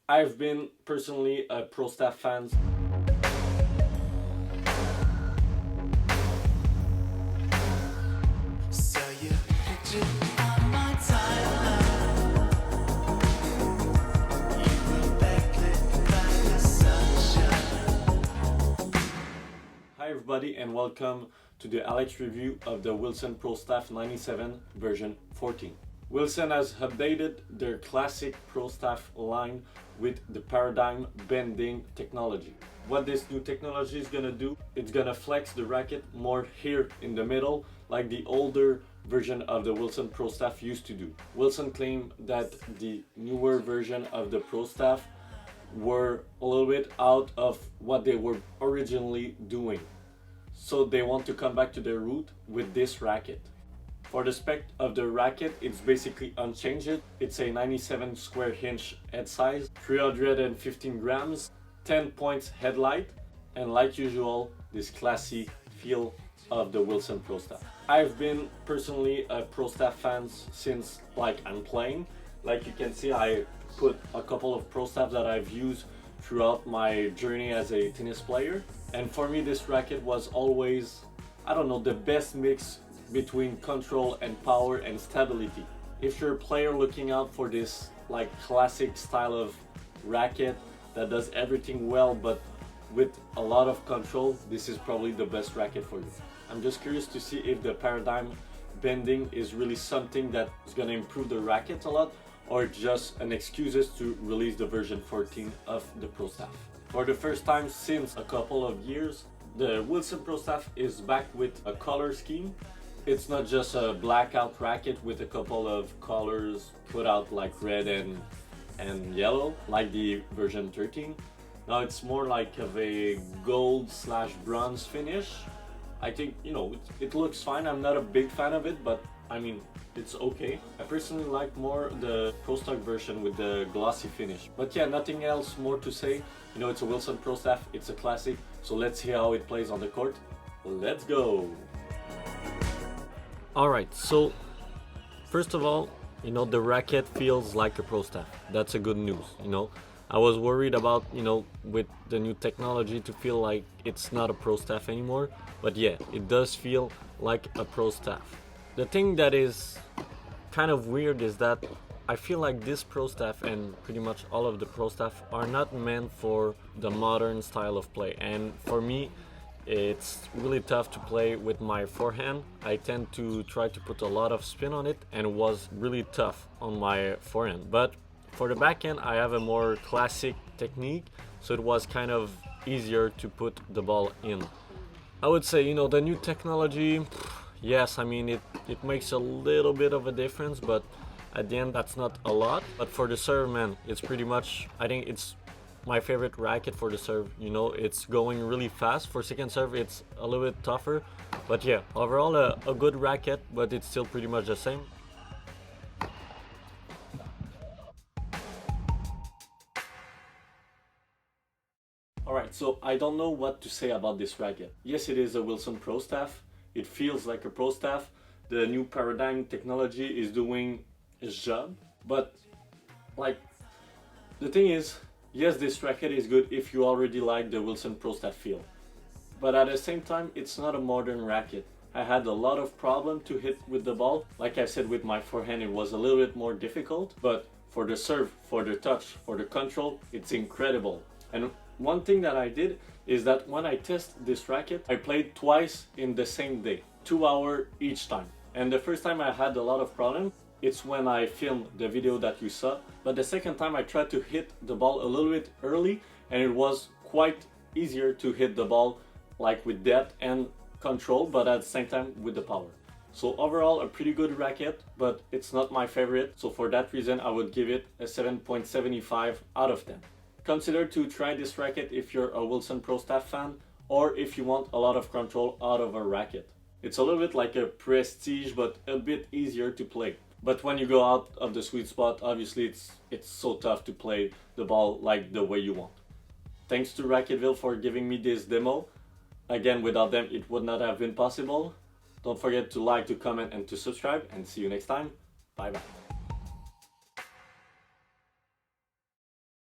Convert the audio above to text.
I've been personally a Pro Staff fan. Hi everybody and welcome to the Alex review of the Wilson Pro Staff 97 version 14. Wilson has updated their classic Pro Staff line with the paradigm bending technology. What this new technology is gonna do, it's gonna flex the racket more here in the middle like the older version of the Wilson Pro Staff used to do. Wilson claimed that the newer version of the Pro Staff were a little bit out of what they were originally doing. So they want to come back to their root with this racket. For the spec of the racket, it's basically unchanged. It's a 97 square inch head size, 315 grams, 10 points headlight, and like usual, this classy feel of the Wilson Pro Staff. I've been personally a Pro Staff fan since I'm playing. Like you can see, I put a couple of Pro Staffs that I've used throughout my journey as a tennis player. And for me, this racket was always, I don't know, the best mix between control and power and stability. If you're a player looking out for this classic style of racket that does everything well but with a lot of control, this is probably the best racket for you. I'm just curious to see if the paradigm bending is really something that is going to improve the racket a lot, or just an excuse to release the version 14 of the Pro Staff. For the first time since a couple of years, the Wilson Pro Staff is back with a color scheme. It's not just a blackout racket with a couple of colors put out like red and yellow like the version 13. Now it's more like of a gold / bronze finish. I think, it looks fine. I'm not a big fan of it, but I mean, it's okay. I personally like more the Pro Stock version with the glossy finish. But yeah, nothing else more to say. It's a Wilson Pro Staff, it's a classic, so let's see how it plays on the court. Let's go! Alright, so first of all, the racket feels like a Pro Staff. That's a good news, I was worried about, with the new technology to feel like it's not a Pro Staff anymore, but yeah, it does feel like a Pro Staff. The thing that is kind of weird is that I feel like this Pro Staff and pretty much all of the Pro Staff are not meant for the modern style of play, and for me it's really tough to play with my forehand. I tend to try to put a lot of spin on it, and it was really tough on my forehand. But for the backhand, I have a more classic technique, so it was kind of easier to put the ball in. I would say, the new technology, yes, I mean, it makes a little bit of a difference, but at the end, that's not a lot. But for the serve, man, it's pretty much, I think it's my favorite racket for the serve. It's going really fast. For second serve, it's a little bit tougher. But yeah, overall, a good racket, but it's still pretty much the same. Alright, so I don't know what to say about this racket. Yes, it is a Wilson Pro Staff. It feels like a Pro Staff. The new paradigm technology is doing its job. But, the thing is, yes, this racket is good if you already like the Wilson Pro Staff feel. But at the same time, it's not a modern racket. I had a lot of problem to hit with the ball. Like I said, with my forehand, it was a little bit more difficult. But for the serve, for the touch, for the control, it's incredible. And one thing that I did is that when I test this racket, I played twice in the same day, 2 hours each time. And the first time I had a lot of problem, it's when I filmed the video that you saw. But the second time I tried to hit the ball a little bit early, and it was quite easier to hit the ball with depth and control, but at the same time with the power. So overall, a pretty good racket, but it's not my favorite. So for that reason, I would give it a 7.75 out of 10. Consider to try this racket if you're a Wilson Pro Staff fan, or if you want a lot of control out of a racket. It's a little bit like a prestige, but a bit easier to play. But when you go out of the sweet spot, obviously it's so tough to play the ball the way you want. Thanks to Racquet Volkl for giving me this demo. Again, without them, it would not have been possible. Don't forget to like, to comment, and to subscribe, and see you next time. Bye bye.